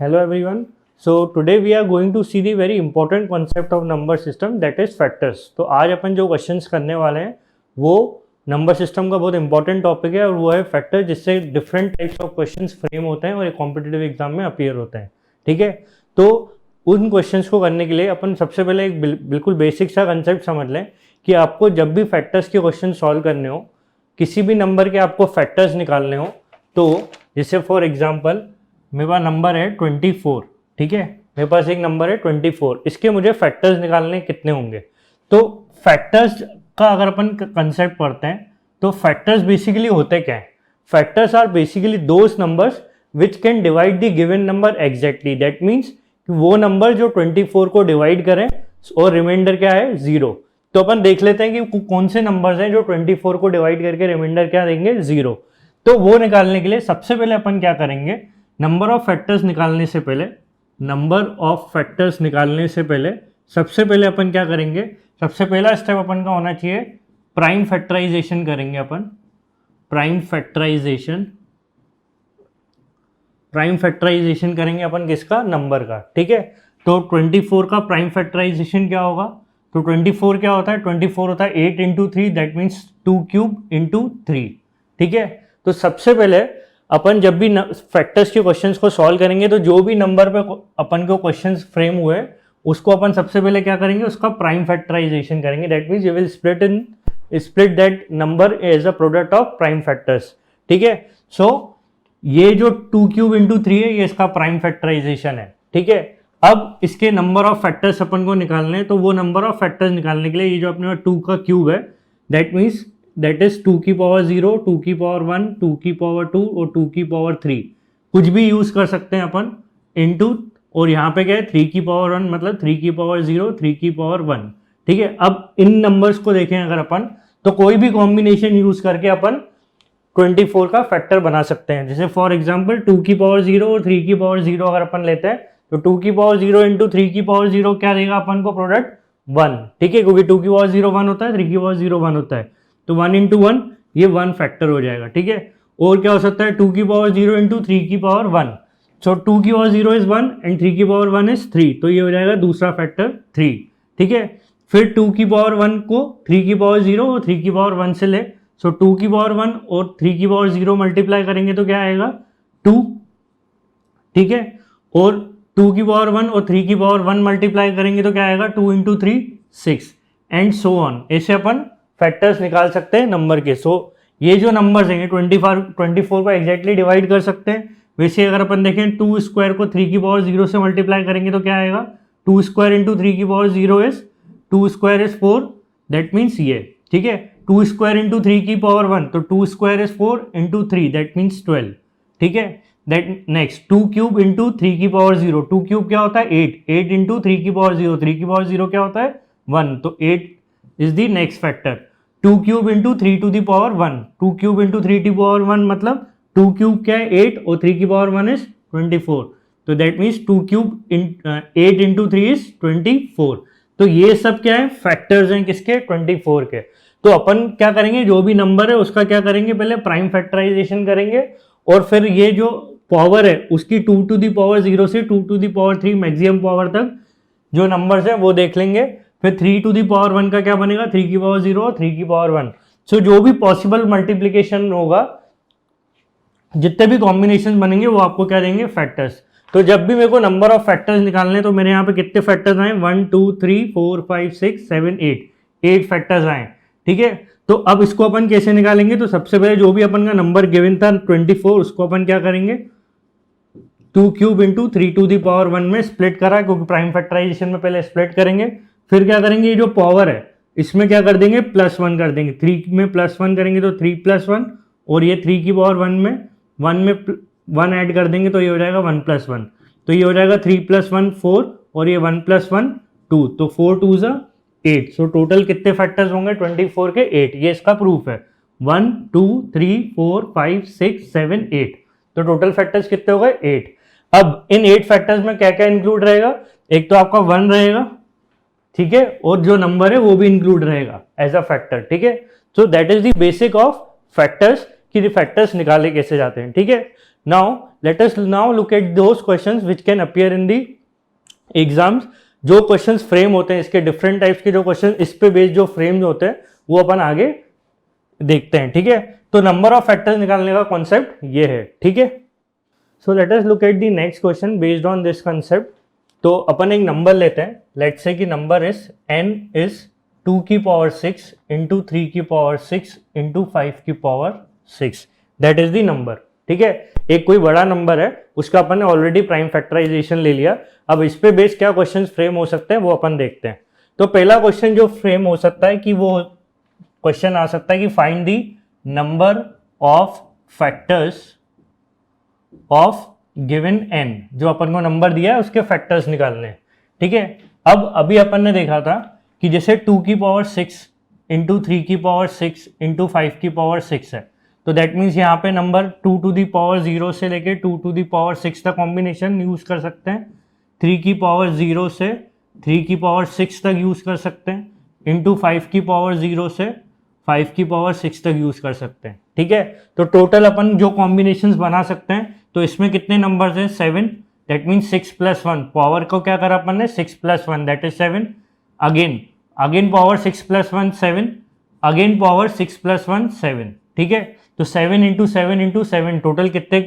Hello everyone. So today we are going to see the very important concept of number system, that is factors. तो आज अपन जो questions करने वाले हैं वो नंबर सिस्टम का बहुत इंपॉर्टेंट टॉपिक है और वो है फैक्टर, जिससे different types of questions frame होते हैं और एक कॉम्पिटिटिव एग्जाम में अपीयर होते हैं. ठीक है, तो उन क्वेश्चंस को करने के लिए अपन सबसे पहले एक बिल्कुल बेसिक सा कंसेप्ट समझ लें कि आपको जब भी फैक्टर्स के क्वेश्चन सॉल्व करने हो, किसी भी नंबर के आपको फैक्टर्स निकालने हो, तो जैसे फॉर एग्जाम्पल मेरे पास नंबर है 24. ठीक है, मेरे पास एक नंबर है 24, इसके मुझे फैक्टर्स निकालने कितने होंगे. तो फैक्टर्स का अगर अपन कंसेप्ट पढ़ते हैं तो फैक्टर्स बेसिकली होते क्या है. Factors are basically those numbers which can divide the given number exactly. That means वो नंबर जो 24 को डिवाइड करें और रिमाइंडर क्या है 0. तो अपन देख लेते हैं कि कौन से नंबर्स हैं जो 24 को डिवाइड करके रिमाइंडर क्या देंगे 0. तो वो निकालने के लिए सबसे पहले अपन क्या करेंगे, नंबर ऑफ फैक्टर्स निकालने से पहले सबसे पहले अपन क्या करेंगे, सबसे पहला स्टेप अपन का होना चाहिए प्राइम फैक्टराइजेशन करेंगे. अपन प्राइम फैक्टराइजेशन करेंगे अपन किसका, नंबर का. ठीक है, तो 24 का प्राइम फैक्टराइजेशन क्या होगा, तो 24 क्या होता है, 24 होता है 8 into 3, that means 2 cube into 3. ठीक है, तो सबसे पहले अपन जब भी फैक्टर्स के क्वेश्चंस को सॉल्व करेंगे तो जो भी नंबर पे अपन को क्वेश्चंस फ्रेम हुए उसको अपन सबसे पहले क्या करेंगे, उसका प्राइम फैक्टराइजेशन करेंगे. That means you will split that number as a product of prime factors. ठीक है, सो ये जो 2 क्यूब इंटू 3 है ये इसका प्राइम फैक्टराइजेशन है. ठीक है, अब इसके नंबर ऑफ फैक्टर्स अपन को निकालने हैं, तो वो नंबर ऑफ फैक्टर्स निकालने के लिए ये जो अपने 2 का क्यूब है, दैट मीन्स दैट इज 2 की पावर 0, 2 की पावर 1, 2 की पावर 2 और 2 की पावर 3. कुछ भी यूज कर सकते हैं अपन इनटू, और यहाँ पे क्या है 3 की पावर 1 मतलब 3 की पावर 0, 3 की पावर 1. ठीक है, अब इन नंबर्स को देखें अगर अपन, तो कोई भी कॉम्बिनेशन यूज करके अपन 24 का फैक्टर बना सकते हैं. जैसे फॉर एग्जाम्पल 2 की पावर 0 और 3 की पावर 0 अगर अपन लेते हैं तो 2 की पावर 0 इंटू 3 की पावर 0 क्या देगा अपन को, प्रोडक्ट 1. ठीक है, क्योंकि 2 की पावर 0 1 होता है, 3 की पावर 0 1 होता है, तो 1 इंटू 1 ये 1 फैक्टर हो जाएगा. ठीक है, और क्या हो सकता है 2 की पावर 0 इंटू 3 की पावर 1. सो 2 की पावर 0 इज 1 एंड 3 की पावर 1 इज 3, तो ये हो जाएगा दूसरा फैक्टर 3. ठीक है, फिर 2 की पावर 1 को 3 की पावर 0 और 3 की पावर 1 से ले, सो 2 की पावर 1 और 3 की पावर 0 मल्टीप्लाई करेंगे तो क्या आएगा 2. ठीक है, और 2 की पावर 1 और 3 की पावर 1 मल्टीप्लाई करेंगे तो क्या आएगा 2 इंटू 3 6 एंड सो ऑन. ऐसे अपन फैक्टर्स निकाल सकते हैं नंबर के. सो ये जो नंबर्स हैं 24 को एग्जैक्टली डिवाइड कर सकते हैं. वैसे अगर अपन देखें 2 स्क्वायर को 3 की पावर 0 से मल्टीप्लाई करेंगे तो क्या आएगा, 2 स्क्वायर इंटू 3 की power 0 is 2 square is 4, that means ये. ठीक है, 2 स्क्वायर इंटू 3 की पावर 1, तो 2 square is 4 into 3, that means 12. ठीक है, दैट नेक्स्ट 2 क्यूब इंटू 3 की पावर 0, 2 क्यूब क्या होता है 8, 8 इंटू 3 की पावर 0, 3 की पावर 0 क्या होता है 1, तो 8 is the next factor. 2 cube into 3 to the power 1, 2 cube into 3 to power 1 मतलब 2 क्यूब क्या है 8 और 3 की पावर 1 इज 24, तो that means 2 cube 8 into 3 is 24. तो ये सब क्या है फैक्टर्स हैं किसके, 24 के. तो अपन क्या करेंगे, जो भी नंबर है उसका क्या करेंगे, पहले प्राइम फैक्टराइजेशन करेंगे और फिर ये जो पावर है उसकी 2 टू द पावर 0 से 2 to the power 3 maximum power तक जो नंबर्स हैं वो देख लेंगे. फिर 3 टू दी पावर 1 का क्या बनेगा, 3 की पावर 0 और 3 की पावर 1. सो जो भी पॉसिबल मल्टीप्लीकेशन होगा, जितने भी कॉम्बिनेशन बनेंगे वो आपको क्या देंगे, फैक्टर्स. तो जब भी मेरे को नंबर ऑफ फैक्टर्स निकालने तो मेरे यहाँ पे कितने फैक्टर्स आए, 1 2 3 4 5 6 7 8 फैक्टर्स आए. ठीक है, तो अब इसको अपन कैसे निकालेंगे, तो सबसे पहले जो भी अपन का नंबर गिवन था 24 उसको अपन क्या करेंगे 2 cube into 3 to the power 1 में स्प्लिट करा, क्योंकि प्राइम फैक्टराइजेशन में पहले स्प्लिट करेंगे. फिर क्या करेंगे, ये जो पावर है इसमें क्या कर देंगे +1 कर देंगे, 3 में +1 करेंगे तो 3 + 1, और ये 3 की पावर 1 में 1 ऐड कर देंगे तो ये हो जाएगा 1 + 1, तो ये हो जाएगा 3 + 1 4 और ये 1 + 1 2, तो 4 2 ज़ा 8. सो टोटल कितने फैक्टर्स होंगे 24 के 8. ये इसका प्रूफ है 1 2 3 4 5 6 7 8. तो टोटल फैक्टर्स कितने हो गए 8. अब इन 8 फैक्टर्स में क्या क्या इंक्लूड रहेगा, एक तो आपका 1 रहेगा, ठीक है, और जो नंबर है वो भी इंक्लूड रहेगा एज अ फैक्टर. ठीक है, so that is the basic of factors कि फैक्टर्स निकाले कैसे जाते हैं. ठीक है, now let us now look at those questions which can appear in the exams. जो क्वेश्चंस फ्रेम होते हैं, इसके डिफरेंट टाइप्स के जो क्वेश्चन इस पे बेस्ड जो फ्रेम्स होते हैं वो अपन आगे देखते हैं, ठीक है। तो नंबर ऑफ फैक्टर्स निकालने का कॉन्सेप्ट ये है, ठीक है। So let us look at the next question based on this concept. तो अपन एक नंबर लेते हैं, लेट्स से कि नंबर इज n इज 2 की पावर 6 इंटू 3 की पावर 6 इंटू 5 की power 6, that is the number, ठीक है। एक कोई बड़ा नंबर है, उसका अपन ने ऑलरेडी प्राइम फैक्टराइजेशन ले लिया। अब इस पे बेस्ड क्या क्वेश्चंस फ्रेम हो सकते हैं वो अपन देखते हैं। तो पहला क्वेश्चन जो फ्रेम हो सकता है कि वो क्वेश्चन आ सकता है कि find the number of factors of given n, जो अपन को नंबर दिया है उसके फैक्टर्स निकालने हैं, ठीक है। अब अभी अपन ने देखा था कि जैसे 2 की पावर 6 इंटू 3 की पावर 6 इंटू 5 की पावर 6 है, तो दैट मीन्स यहाँ पे नंबर 2 टू दी पावर 0 से लेके 2 टू दी पावर 6 तक कॉम्बिनेशन यूज कर सकते हैं, 3 की पावर 0 से 3 की पावर 6 तक यूज कर सकते हैं, इंटू 5 की पावर 0 से 5 की पावर 6 तक यूज कर सकते हैं, ठीक है। तो टोटल अपन जो कॉम्बिनेशंस बना सकते हैं, तो इसमें कितने नंबर्स हैं 7, दैट मीन्स 6 प्लस 1, पावर को क्या करा अपन ने 6 plus 1 that is 7, again power 6 plus 1 7, again power 6 plus 1 7, ठीक है। तो 7 इंटू 7 इंटू 7 टोटल कितने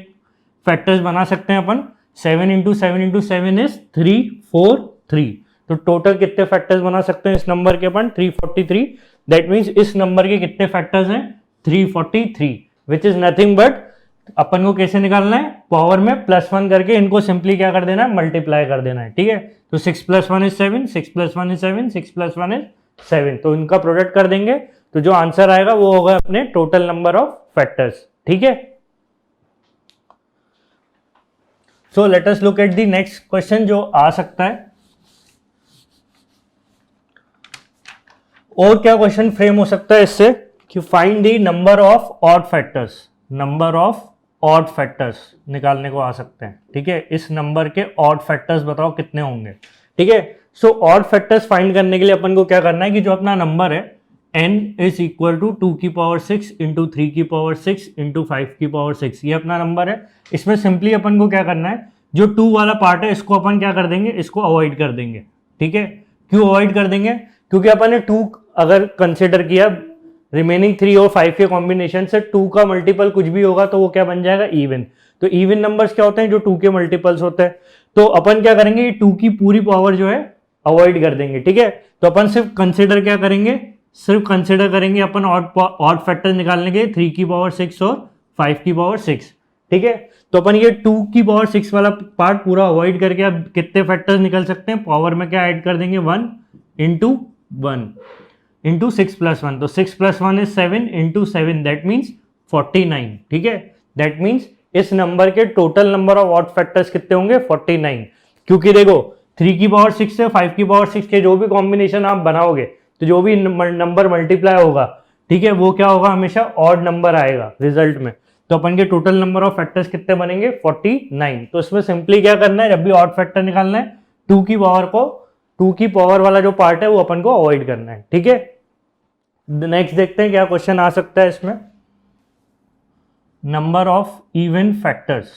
फैक्टर्स बना सकते हैं अपन, 7 इंटू 7 इंटू 7 इज 343। तो टोटल कितने फैक्टर्स बना सकते हैं इस नंबर के अपन 343, दैट मीन्स इस नंबर के कितने फैक्टर्स हैं 343, विच इज नथिंग बट अपन को कैसे निकालना है, पावर में प्लस 1 करके इनको सिंपली क्या कर देना है, मल्टीप्लाई कर देना है, ठीक है। तो 6 plus 1 is 7, 6 plus 1 is 7, 6 plus 1 is 7, तो इनका प्रोडक्ट कर देंगे तो जो आंसर आएगा वो होगा अपने टोटल नंबर ऑफ फैक्टर्स, ठीक है। So let us look at the next question जो आ सकता है। और क्या क्वेश्चन फ्रेम हो सकता है इससे कि find the number of odd factors, number of odd factors निकालने को आ सकते हैं, ठीक है। इस नंबर के ऑड फैक्टर्स बताओ कितने होंगे, ठीक है। सो ऑड फैक्टर्स फाइंड करने के लिए अपन को क्या करना है कि जो अपना नंबर है n इज इक्वल टू 2 की पावर 6 इंटू 3 की पावर 6 इंटू 5 की पावर 6, ये अपना नंबर है। इसमें सिंपली अपन को क्या करना है, जो 2 वाला पार्ट है इसको अपन क्या कर देंगे, इसको अवॉइड कर देंगे, ठीक है। क्यों अवॉइड कर देंगे, क्योंकि अपन ने 2 अगर कंसिडर किया रिमेनिंग 3 और 5 के कॉम्बिनेशन से 2 का मल्टीपल कुछ भी होगा तो वो क्या बन जाएगा, इवन। तो इवन नंबर्स क्या होते हैं, जो 2 के मल्टीपल्स होते हैं। तो अपन क्या करेंगे, 2 की पूरी पावर जो है अवॉइड कर देंगे, ठीक है। तो अपन सिर्फ कंसिडर क्या करेंगे, सिर्फ कंसिडर करेंगे अपन ऑड फैक्टर निकालने के 3 की पावर 6 और 5 की पावर 6, ठीक है। तो अपन ये 2 की पावर 6 वाला पार्ट पूरा अवॉइड करके अब कितने फैक्टर्स निकल सकते हैं, पावर में क्या ऐड कर देंगे 1 इंटू 1 इंटू 6 प्लस 1, तो 6 plus 1 is 7 into 7 that means 49, ठीक है। दैट मीन्स इस नंबर के total number of odd factors कितने होंगे 49, क्योंकि देखो 3 की पावर 6 से 5 की पावर 6 के जो भी कॉम्बिनेशन आप बनाओगे तो जो भी नंबर मल्टीप्लाई होगा, ठीक है, वो क्या होगा, हमेशा ऑड नंबर आएगा रिजल्ट में। तो अपन के टोटल नंबर ऑफ फैक्टर्स कितने बनेंगे 49। तो इसमें सिंपली क्या करना है, जब भी ऑड फैक्टर निकालना है 2 की पावर वाला जो पार्ट है वो अपन को अवॉइड करना है, ठीक है। नेक्स्ट देखते हैं क्या क्वेश्चन आ सकता है इसमें, नंबर ऑफ इवन फैक्टर्स,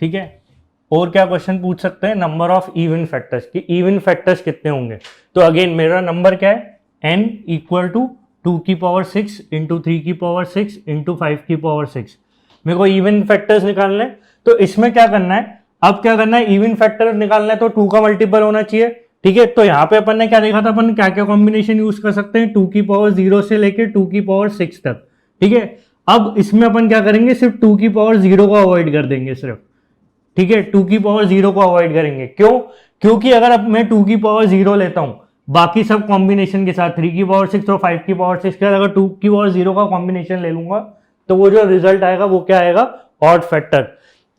ठीक है। और क्या क्वेश्चन पूछ सकते हैं, नंबर ऑफ इवन फैक्टर्स, कि इवन फैक्टर्स कितने होंगे। तो अगेन मेरा नंबर क्या है, n इक्वल टू 2 की पावर 6 इंटू 3 की पावर 6 इंटू 5 की पावर 6, मेरे को इवन फैक्टर्स निकालना है। तो इसमें क्या करना है, अब क्या करना है, इवन फैक्टर निकालना है तो 2 का मल्टीपल होना चाहिए, ठीक है। तो यहाँ पे अपन ने क्या देखा था, अपन क्या क्या कॉम्बिनेशन यूज कर सकते हैं, 2 की पावर 0 से लेके 2 की पावर 6 तक, ठीक है। अब इसमें अपन क्या करेंगे, सिर्फ 2 की पावर 0 को अवॉइड कर देंगे सिर्फ, ठीक है। 2 की पावर 0 को अवॉइड करेंगे, क्यों, क्योंकि अगर अब मैं 2 की पावर 0 लेता हूं बाकी सब कॉम्बिनेशन के साथ 3 की पावर 6 और 5 की पावर 6 के साथ, अगर 2 की पावर 0 का कॉम्बिनेशन ले लूंगा तो वो जो रिजल्ट आएगा वो क्या आएगा, ऑड फैक्टर।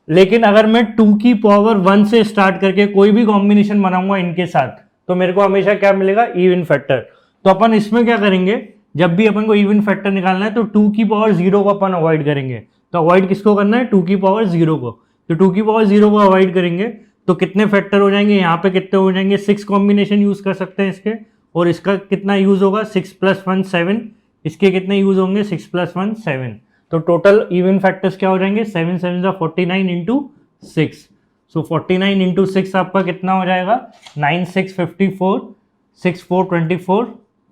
लेकिन अगर मैं 2 की पावर 1 से स्टार्ट करके कोई भी कॉम्बिनेशन बनाऊंगा इनके साथ तो मेरे को हमेशा क्या मिलेगा, इवन फैक्टर। तो अपन इसमें क्या करेंगे, जब भी अपन को इवन फैक्टर निकालना है तो 2 की पावर 0 को अपन अवॉइड करेंगे। तो अवॉइड किसको करना है, 2 की पावर 0 को। तो 2 की पावर 0 को अवॉइड करेंगे तो कितने फैक्टर हो जाएंगे, यहाँ पे कितने हो जाएंगे, 6 कॉम्बिनेशन यूज कर सकते हैं इसके, और इसका कितना यूज होगा 6 प्लस 1 7, इसके कितने यूज होंगे 6 प्लस 1 7। तो टोटल इवन फैक्टर्स क्या हो जाएंगे, 7 7 जा 49 इंटू 6, सो 49 इंटू 6 आपका कितना हो जाएगा, 9 6 54, 6 4 24,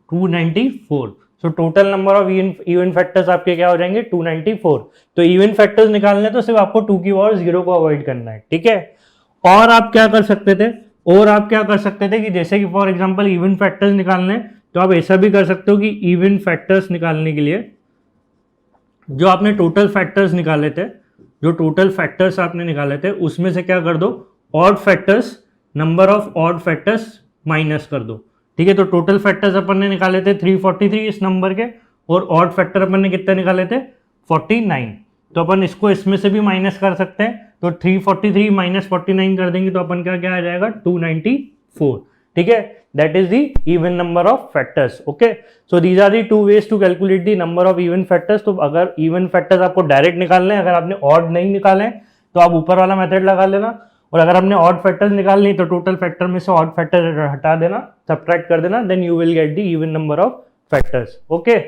294। So total number of even factors आपके क्या हो जाएंगे, 294। तो इवन फैक्टर्स निकालने तो सिर्फ आपको 2 की पावर 0 को अवॉइड करना है, ठीक है। और आप क्या कर सकते थे, कि जैसे कि फॉर एग्जांपल इवन फैक्टर्स निकालने, तो आप ऐसा भी कर सकते हो कि इवन फैक्टर्स निकालने के लिए जो आपने टोटल फैक्टर्स निकाले थे, आपने निकाले थे, उसमें से क्या कर दो, odd factors, number of odd factors minus कर दो, ठीक है। तो टोटल फैक्टर्स अपन ने निकाले थे 343 इस नंबर के, और ऑड फैक्टर अपन ने कितने निकाले थे, 49। तो अपन इसको इसमें से भी माइनस कर सकते हैं, तो 343 माइनस 49 कर देंगे तो अपन क्या आ जाएगा, 294, ठीक है। That is the even number of factors, okay. So these are the 2 ways to calculate the number of even factors. तो अगर इवन फैक्टर्स आपको डायरेक्ट निकालने हैं, अगर आपने ऑड नहीं निकाले तो आप ऊपर वाला मेथड लगा लेना, और अगर आपने ऑड फैक्टर्स निकालनी तो टोटल फैक्टर में से ऑड फैक्टर हटा देना, सब्ट्रैक्ट कर देना, then you will get the even number of factors, okay.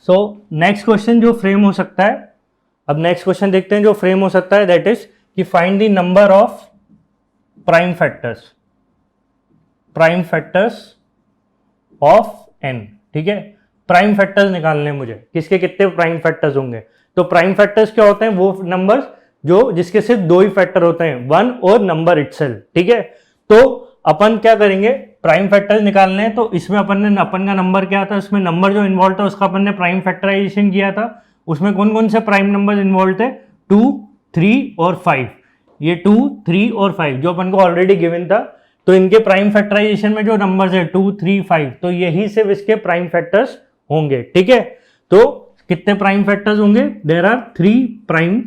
So next question जो फ्रेम हो सकता है, अब नेक्स्ट क्वेश्चन देखते हैं जो फ्रेम हो सकता है, दैट इज कि find the number of prime factors of n, ठीक है। प्राइम फैक्टर्स निकालने मुझे, किसके कितने प्राइम फैक्टर्स होंगे। तो प्राइम फैक्टर्स क्या होते हैं, वो नंबर्स जो जिसके सिर्फ 2 ही फैक्टर होते हैं, 1 और नंबर इटसेल्फ, ठीक है। तो अपन क्या करेंगे, प्राइम फैक्टर्स निकालने हैं, तो इसमें अपन का नंबर क्या था, इसमें नंबर जो इन्वॉल्व था उसका अपन ने प्राइम फैक्टराइजेशन किया था। उसमें कौन कौन से प्राइम नंबर इन्वॉल्व थे, 2 3 और 5, ये 2 3 और 5 जो अपन को ऑलरेडी गिवन था। तो इनके प्राइम फैक्टराइजेशन में जो नंबर्स है 2 3 5, तो यही सिर्फ इसके प्राइम फैक्टर्स होंगे, ठीक है। तो कितने प्राइम फैक्टर्स होंगे, देयर आर 3 प्राइम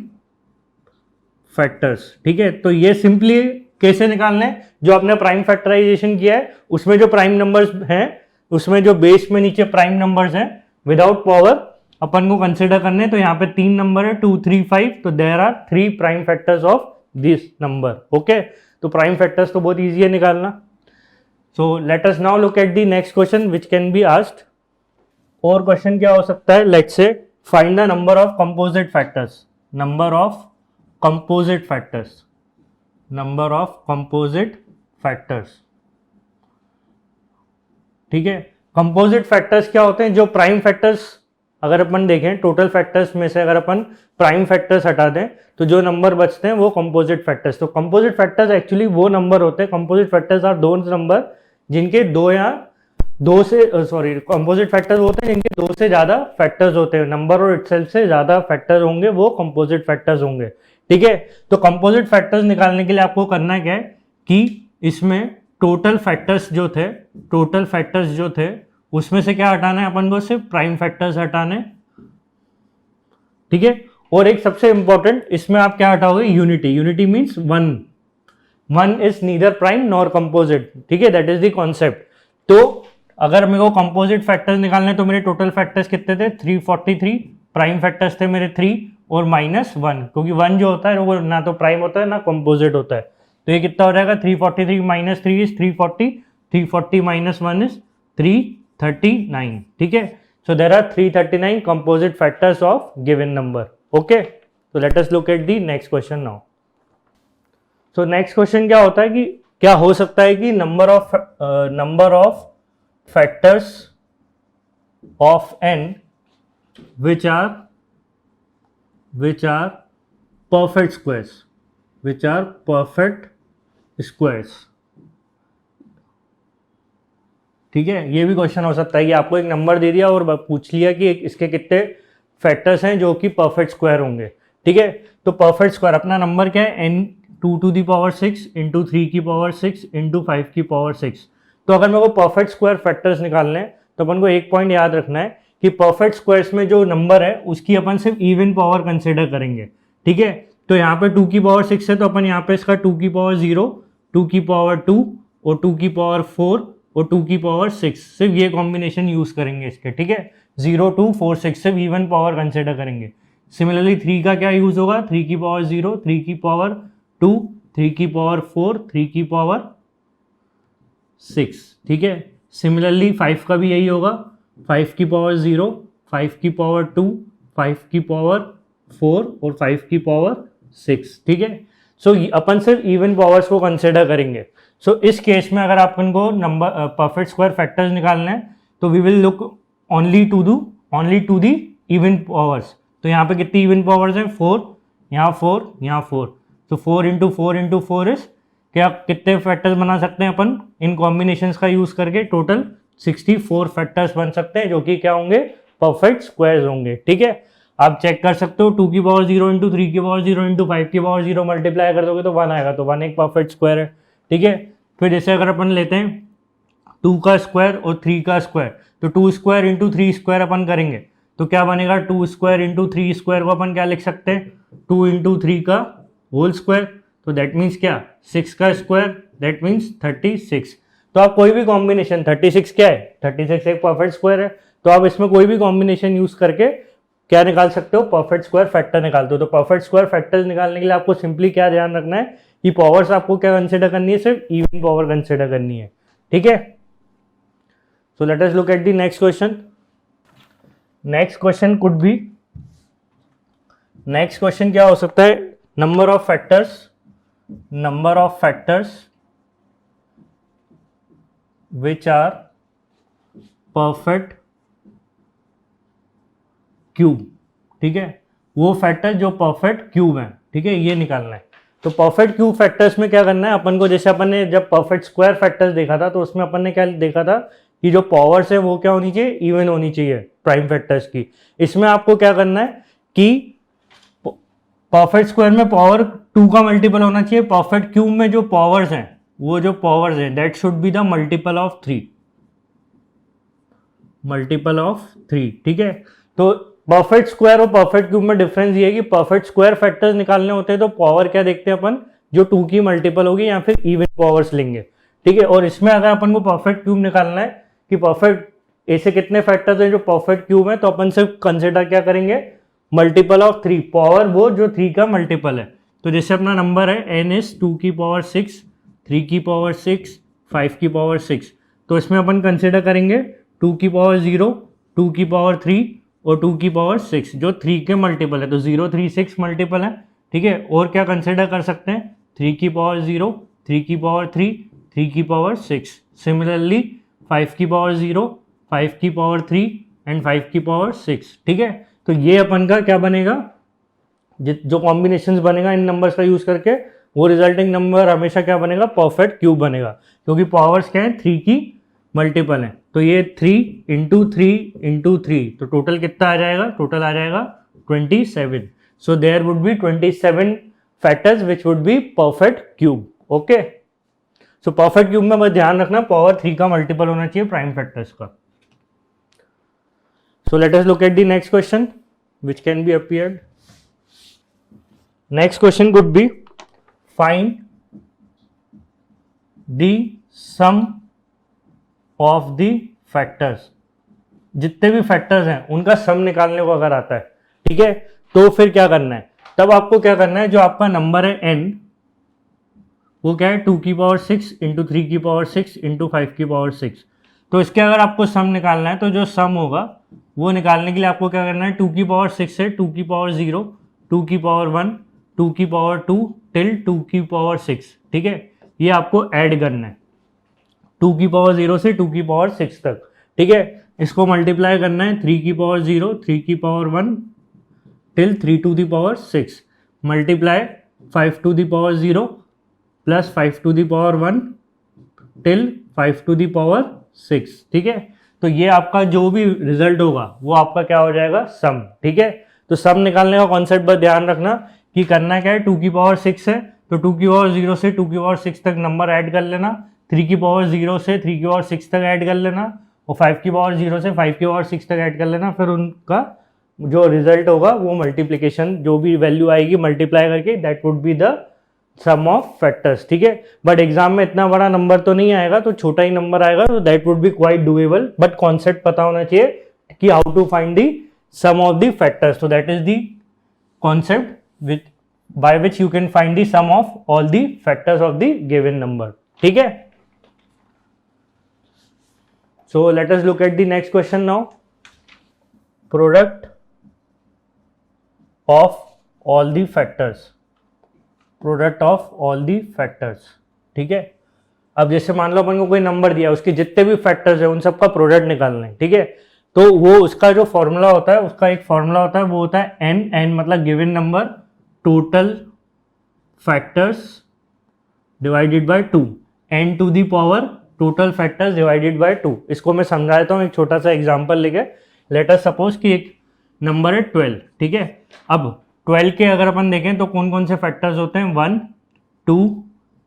फैक्टर्स, ठीक है। तो ये सिंपली कैसे निकालना है, जो आपने प्राइम फैक्टराइजेशन किया है उसमें जो प्राइम नंबर्स हैं, उसमें जो बेस में नीचे प्राइम नंबर्स हैं विदाउट पावर अपन को कंसिडर करने, तो यहाँ पे 3 नंबर है 2 3 5, तो there are 3 prime factors of this number, okay. तो प्राइम फैक्टर्स तो बहुत ईजी है निकालना। So let us now look at the next question which can be asked. और क्वेश्चन क्या हो सकता है, let's say find the number of composite factors, number of composite factors, ठीक है। कंपोजिट फैक्टर्स क्या होते हैं, जो प्राइम फैक्टर्स, अगर अपन देखें टोटल फैक्टर्स में से अगर अपन प्राइम फैक्टर्स हटा दें तो जो नंबर बचते हैं वो कंपोजिट फैक्टर्स। तो कंपोजिट फैक्टर्स एक्चुअली वो नंबर होते हैं, कंपोजिट फैक्टर्स आर दो नंबर जिनके कंपोजिट फैक्टर्स होते हैं जिनके 2 से ज्यादा फैक्टर्स होते हैं, नंबर और इटसेल्फ से ज्यादा फैक्टर्स होंगे वो कंपोजिट फैक्टर्स होंगे, ठीक है। तो कंपोजिट फैक्टर्स निकालने के लिए आपको करना क्या है कि इसमें टोटल फैक्टर्स जो थे उसमें से क्या हटाना है अपन को, सिर्फ प्राइम फैक्टर्स हटाने, ठीक है। और एक सबसे इंपॉर्टेंट, इसमें आप क्या हटाओगे, unity means 1 is neither prime nor composite, ठीक है, दैट इज द कॉन्सेप्ट। तो अगर मेरे को कंपोजिट फैक्टर्स निकालने तो मेरे टोटल फैक्टर्स कितने थे, 343, प्राइम फैक्टर्स थे मेरे 3 और -1, क्योंकि 1 जो होता है वो ना तो प्राइम होता है ना कंपोजिट होता है। तो ये कितना हो जाएगा, 343 माइनस 3 इज 340, 340 माइनस 1 इज 339, ठीक है। So there are 339 composite factors of given number, okay. तो let us look at the next question now. So next question क्या होता है कि क्या हो सकता है कि number of factors of n which are perfect squares, ठीक है। ये भी क्वेश्चन हो सकता है कि आपको एक नंबर दे दिया और पूछ लिया कि इसके कितने फैक्टर्स हैं जो कि परफेक्ट स्क्वायर होंगे, ठीक है। तो परफेक्ट स्क्वायर अपना नंबर क्या है, n 2 to the power 6 into 3 की पावर 6 इंटू 5 की पावर 6। तो अगर मेरे को परफेक्ट स्क्वायर फैक्टर्स निकालने हैं तो अपन को एक पॉइंट याद रखना है कि परफेक्ट स्क्वायर्स में जो नंबर है उसकी अपन सिर्फ इवन पावर कंसिडर करेंगे, ठीक है। तो यहाँ पे 2 की पावर 6 है तो अपन यहाँ पे इसका 2 की पावर 0, 2 की पावर 2 और 2 की पावर 4 और 2 की पावर 6, सिर्फ ये कॉम्बिनेशन यूज करेंगे इसके, ठीक है। 0 2 4 6 सिर्फ इवन पावर कंसिडर करेंगे। सिमिलरली 3 का क्या यूज होगा, 3 की पावर 0, 3 की पावर 2, 3 की पावर 4, 3 की पावर 6, ठीक है। सिमिलरली 5 का भी यही होगा, 5 की पावर 0, 5 की पावर 2, 5 की पावर 4 और 5 की पावर 6, ठीक है। सो अपन सिर्फ इवन पावर्स को कंसिडर करेंगे। सो इस केस में अगर अपन को नंबर परफेक्ट स्क्वायर फैक्टर्स निकालना है तो we will look only to the even powers. तो यहाँ पे कितनी इवन पावर्स हैं? 4, यहाँ 4, यहाँ 4। तो 4 इंटू 4 इंटू 4 इज क्या, कितने फैक्टर्स बना सकते हैं अपन इन कॉम्बिनेशंस का यूज करके? टोटल 64 फैक्टर्स बन सकते हैं, जो कि क्या होंगे? परफेक्ट स्क्वायर्स होंगे, ठीक है। आप चेक कर सकते हो 2 की पावर 0 इंटू 3 की पावर 0 इंटू 5 की पावर 0 मल्टीप्लाई कर दोगे तो 1 आएगा, तो 1 एक परफेक्ट स्क्वायर है, ठीक है। फिर जैसे अगर अपन लेते हैं 2 का स्क्वायर और 3 का स्क्वायर, तो 2 स्क्वायर इंटू 3 स्क्वायर अपन करेंगे तो क्या बनेगा? 2 स्क्वायर इंटू 3 स्क्वायर को अपन क्या लिख सकते हैं? 2 इंटू 3 का होल स्क्वायर, तो दैट मीन्स क्या? 6 का स्क्वायर, दैट मीन्स 36। तो आप कोई भी कॉम्बिनेशन, 36 क्या है? 36 एक परफेक्ट स्क्वायर है, तो आप इसमें कोई भी कॉम्बिनेशन यूज करके क्या निकाल सकते हो? परफेक्ट स्क्वायर फैक्टर निकालते हो। तो परफेक्ट स्क्वायर फैक्टर निकालने के लिए आपको सिंपली क्या ध्यान रखना है कि पावर्स आपको क्या कंसिडर करनी है? सिर्फ इवन पावर कंसिडर करनी है, ठीक है। So let us look at the next question. Next question could be, next question क्या हो सकता है? Number of factors which are perfect cube, ठीक है। वो फैक्टर जो परफेक्ट क्यूब है, ठीक है, ये निकालना है। तो परफेक्ट क्यूब फैक्टर्स में क्या करना है अपन को? जैसे अपन ने जब परफेक्ट स्क्वायर फैक्टर्स देखा था तो उसमें अपन ने क्या देखा था कि जो पावर्स है वो क्या होनी चाहिए? इवन होनी चाहिए प्राइम फैक्टर्स की। इसमें आपको क्या करना है कि परफेक्ट स्क्वायर में पावर 2 का मल्टीपल होना चाहिए, परफेक्ट क्यूब में जो पावर्स हैं वो जो पावर्स हैं that should be the multiple of 3, ठीक है। तो परफेक्ट स्क्वायर और परफेक्ट क्यूब में डिफरेंस ये है कि परफेक्ट स्क्वायर फैक्टर्स निकालने होते हैं तो पावर क्या देखते हैं अपन? जो 2 की मल्टीपल होगी या फिर इवन पावर्स लेंगे, ठीक है। और इसमें अगर अपन को परफेक्ट क्यूब निकालना है कि परफेक्ट ऐसे कितने फैक्टर्स हैं जो परफेक्ट क्यूब है, तो अपन सिर्फ कंसिडर क्या करेंगे? मल्टीपल ऑफ 3, पावर वो जो 3 का मल्टीपल है। तो जैसे अपना नंबर है n इज 2 की पावर 6, 3 की पावर 6, 5 की पावर 6, तो इसमें अपन कंसिडर करेंगे 2 की पावर 0, 2 की पावर 3 और 2 की पावर 6 जो 3 के मल्टीपल है, तो 0, 3, 6 मल्टीपल है, ठीक है। और क्या कंसिडर कर सकते हैं? 3 की पावर 0, 3 की पावर 3, 3 की पावर 6। सिमिलरली 5 की पावर 0, 5 की पावर 3 एंड 5 की पावर 6, ठीक है। तो ये अपन का क्या बनेगा? जो कॉम्बिनेशंस बनेगा इन नंबर्स का यूज करके, वो रिजल्टिंग नंबर हमेशा क्या बनेगा? परफेक्ट क्यूब बनेगा, क्योंकि पावर्स क्या है? 3 की मल्टीपल है। तो ये 3 इंटू 3 इंटू 3, तो टोटल कितना आ जाएगा? टोटल आ जाएगा 27। So there would be 27 factors which would be perfect cube, okay. So perfect cube में बस ध्यान रखना पावर 3 का मल्टीपल होना चाहिए प्राइम फैक्टर्स का। So let us look at the next question which can be appeared. Next question could be find the sum of the factors. जितने भी फैक्टर्स हैं उनका सम निकालने को अगर आता है, ठीक है, तो फिर क्या करना है? तब आपको क्या करना है? जो आपका नंबर है n, वो क्या है? 2 की पावर 6 इंटू 3 की पावर 6 इंटू 5 की पावर 6। तो इसके अगर आपको सम निकालना है तो जो सम होगा वो निकालने के लिए आपको क्या करना है? 2 की पावर 6 से 2 की पावर 0, 2 की पावर 1, 2 की पावर 2 टिल 2 की पावर 6, ठीक है। ये आपको ऐड करना है 2 की पावर 0 से 2 की पावर 6 तक, ठीक है। इसको मल्टीप्लाई करना है 3 की पावर 0, 3 की power 1 till 3 to the power 6, multiply 5 to the power 0 plus 5 to the power 1 till 5 to the power 6, ठीक है। तो ये आपका जो भी रिजल्ट होगा वो आपका क्या हो जाएगा? सम, ठीक है। तो सम निकालने का कॉन्सेप्ट बस ध्यान रखना कि करना क्या है? 2 की पावर 6 है तो 2 की पावर 0 से 2 की पावर 6 तक नंबर ऐड कर लेना, 3 की पावर 0 से 3 की पावर 6 तक ऐड कर लेना और 5 की पावर 0 से 5 की पावर 6 तक ऐड कर लेना। फिर उनका जो रिजल्ट होगा वो मल्टीप्लीकेशन, जो भी वैल्यू आएगी मल्टीप्लाई करके, that would be the sum of factors, ठीक है। बट एग्जाम में इतना बड़ा नंबर तो नहीं आएगा, तो छोटा ही नंबर आएगा, तो that would be quite doable. But concept पता होना चाहिए कि how to find the sum of the factors. तो that is the concept with by which you can find the sum of all the factors of the given number, ठीक है। So let us look at the next question now. Product of all the factors, product of all the factors, ठीक है। अब जैसे मान लो अपन को कोई number दिया, उसके जितने भी फैक्टर्स है उन सबका प्रोडक्ट निकालना है, ठीक है। तो वो उसका जो फॉर्मूला होता है, उसका एक फॉर्मूला होता है, वो होता है एन मतलब given number total factors divided by 2, n to the power total factors divided by 2। इसको मैं समझा देता हूँ एक छोटा सा एग्जांपल लेके। लेट अस सपोज कि एक नंबर है 12, ठीक है। अब 12 के अगर अपन देखें तो कौन कौन से फैक्टर्स होते हैं, 1 2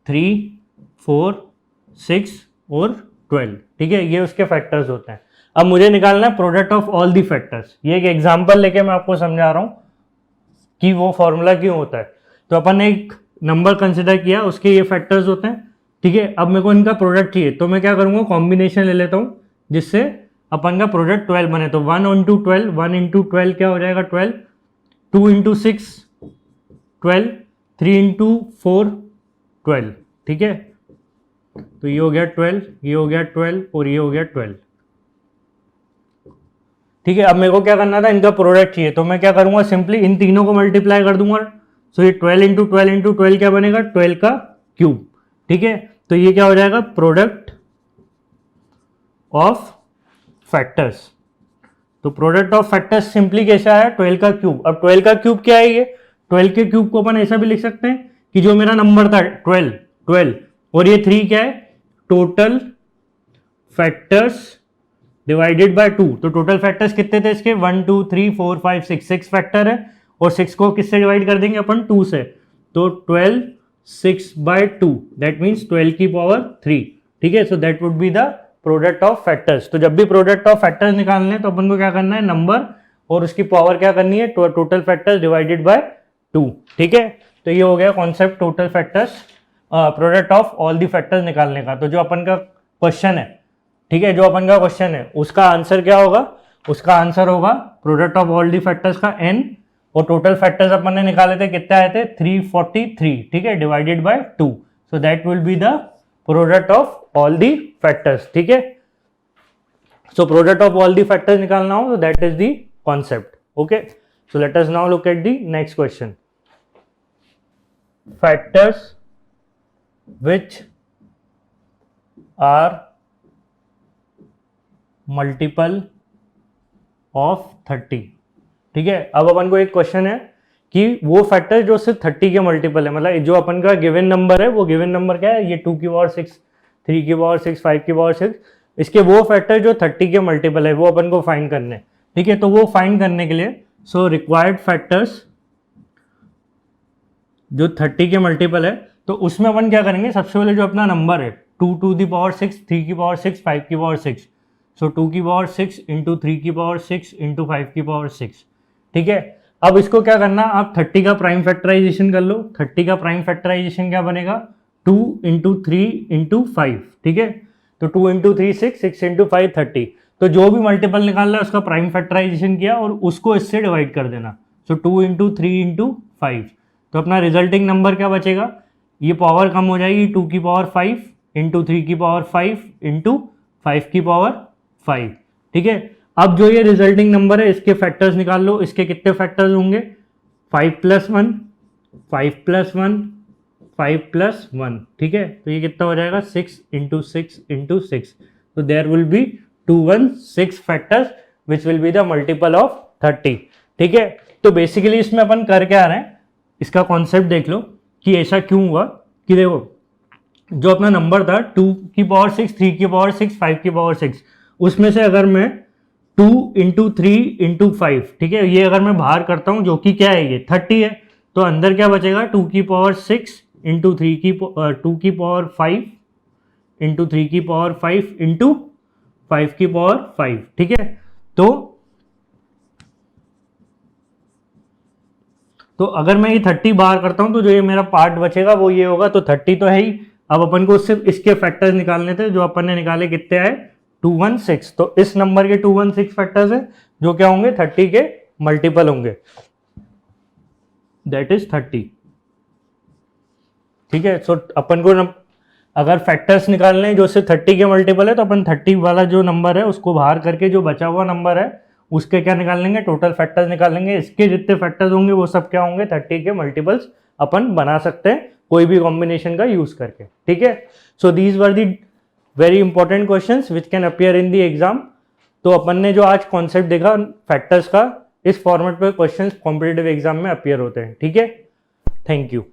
3 4 6 और 12, ठीक है। ये उसके फैक्टर्स होते हैं। अब मुझे निकालना है product of all the factors. ये एक एग्जांपल लेके मैं आपको समझा रहा हूँ कि वो फॉर्मूला क्यों होता है। तो अपन ने एक नंबर कंसिडर किया, उसके ये फैक्टर्स होते हैं, ठीक है। अब मेरे को इनका प्रोडक्ट चाहिए, तो मैं क्या करूँगा, कॉम्बिनेशन ले लेता हूँ जिससे अपन का प्रोडक्ट 12 बने। तो 1 इंटू 12, 1 इंटू 12 क्या हो जाएगा 12, 2 इंटू 6 12, 3 इंटू 4 12, ठीक है। तो ये हो गया 12, ये हो गया 12 और ये हो गया 12, ठीक है। अब मेरे को क्या करना था, इनका प्रोडक्ट चाहिए, तो मैं क्या करूंगा, सिंपली इन तीनों को मल्टीप्लाई कर दूंगा। सो ये 12 इंटू 12 इंटू 12 क्या बनेगा, 12 का क्यूब, ठीक है। तो ये क्या हो जाएगा, प्रोडक्ट ऑफ फैक्टर्स। तो प्रोडक्ट ऑफ फैक्टर्स सिंपली कैसा है, 12 का क्यूब। अब 12 का क्यूब क्या है, ये 12 के क्यूब को अपन ऐसा भी लिख सकते हैं कि जो मेरा नंबर था 12 और ये 3 क्या है, टोटल फैक्टर्स डिवाइडेड बाय 2। तो टोटल फैक्टर्स कितने थे इसके, 1 2 3 4 5 6 फैक्टर है, और 6 को किससे डिवाइड कर देंगे अपन, 2 से। तो 12 6 बाय 2 दैट मीन्स 12 की पावर 3, ठीक है। So that would be the product of factors. तो जब भी प्रोडक्ट ऑफ फैक्टर्स निकालने हैं तो अपन को क्या करना है, नंबर और उसकी पावर क्या करनी है, टोटल फैक्टर्स डिवाइडेड बाय 2, ठीक है। तो ये हो गया concept total factors, product of all the factors निकालने का। तो जो अपन का क्वेश्चन है, ठीक है, जो अपन का क्वेश्चन है उसका आंसर क्या होगा, उसका आंसर होगा product of all the factors का n, और टोटल फैक्टर्स अपन ने निकाले थे, कितने आए थे 343, ठीक है, divided by 2। So that will be the product of all the factors, ठीक है। So product of all the factors निकालना हो तो that is the concept, okay. So let us now look at the next question. Factors which are multiple of 30, ठीक है। अब अपन को एक क्वेश्चन है कि वो फैक्टर जो सिर्फ 30 के मल्टीपल है, मतलब जो अपन का गिवन नंबर है, वो गिवन नंबर क्या है, ये 2 की पावर 6, 3 की पावर 6, 5 की पावर 6, इसके वो फैक्टर जो 30 के मल्टीपल है वो अपन को फाइंड करने, ठीक है। तो वो फाइंड करने के लिए सो रिक्वायर्ड फैक्टर्स जो 30 के मल्टीपल है, तो उसमें अपन क्या करेंगे, सबसे पहले जो अपना नंबर है 2 टू दी पावर 6, 3 की पावर 6, 5 की पावर 6, सो 2 की पावर 6 इंटू 3 की पावर 6 इंटू 5 की पावर 6, ठीक है। अब इसको क्या करना, आप 30 का प्राइम फैक्टराइजेशन कर लो। 30 का प्राइम फैक्टराइजेशन क्या बनेगा, 2 इंटू 3 इंटू 5, ठीक है। तो 2 इंटू 3 6, 6 इंटू 5 30। तो जो भी मल्टीपल निकालना है उसका प्राइम फैक्टराइजेशन किया और उसको इससे डिवाइड कर देना। सो 2 इंटू 3 इंटू 5, तो अपना रिजल्टिंग नंबर क्या बचेगा, ये पावर कम हो जाएगी, 2 की पावर 5 इंटू 3 की पावर 5 इंटू 5 की पावर 5, ठीक है। अब जो ये रिजल्टिंग नंबर है इसके फैक्टर्स निकाल लो। इसके कितने फैक्टर्स होंगे, 5 + 1, 5 + 1, 5 + 1, ठीक है। तो ये कितना हो जाएगा, 6 इंटू 6 इंटू 6। तो there will be 216 factors which will be the multiple of 30, ठीक है। तो बेसिकली इसमें अपन कर क्या रहे हैं, इसका कॉन्सेप्ट देख लो कि ऐसा क्यों हुआ। कि देखो जो अपना नंबर था 2 की पावर 6, 3 की पावर 6, 5 की पावर 6, उसमें से अगर मैं 2 इंटू 3 इंटू 5, ठीक है, ये अगर मैं बाहर करता हूं जो कि क्या है, ये 30 है, तो अंदर क्या बचेगा, 2 की पावर 6 इंटू 3 की 2 की पावर 5 इंटू 3 की पावर 5 इंटू 5 की पावर 5, ठीक है। तो अगर मैं ये 30 बाहर करता हूं तो जो ये मेरा पार्ट बचेगा वो ये होगा। तो 30 तो है ही, अब अपन को सिर्फ इसके फैक्टर्स निकालने थे, जो अपन ने निकाले कितने आए, 216। तो इस नंबर के 216 फैक्टर्स है जो क्या होंगे, 30 के मल्टीपल होंगे, दैट इज 30, ठीक है। सो अपन को अगर फैक्टर्स निकालने जो सिर्फ 30 के मल्टीपल है तो अपन 30 वाला जो नंबर है उसको बाहर करके जो बचा हुआ नंबर है उसके क्या निकाल लेंगे, टोटल फैक्टर्स निकाल लेंगे, इसके जितने फैक्टर्स होंगे वो सब क्या होंगे 30 के मल्टीपल्स अपन बना सकते हैं कोई भी कॉम्बिनेशन का यूज करके, ठीक है। So these were the very important questions which can appear in the exam. तो अपन ने जो आज कॉन्सेप्ट देखा फैक्टर्स का, इस फॉर्मेट पे क्वेश्चंस कॉम्पिटिटिव एग्जाम में अपीयर होते हैं, ठीक है। Thank you.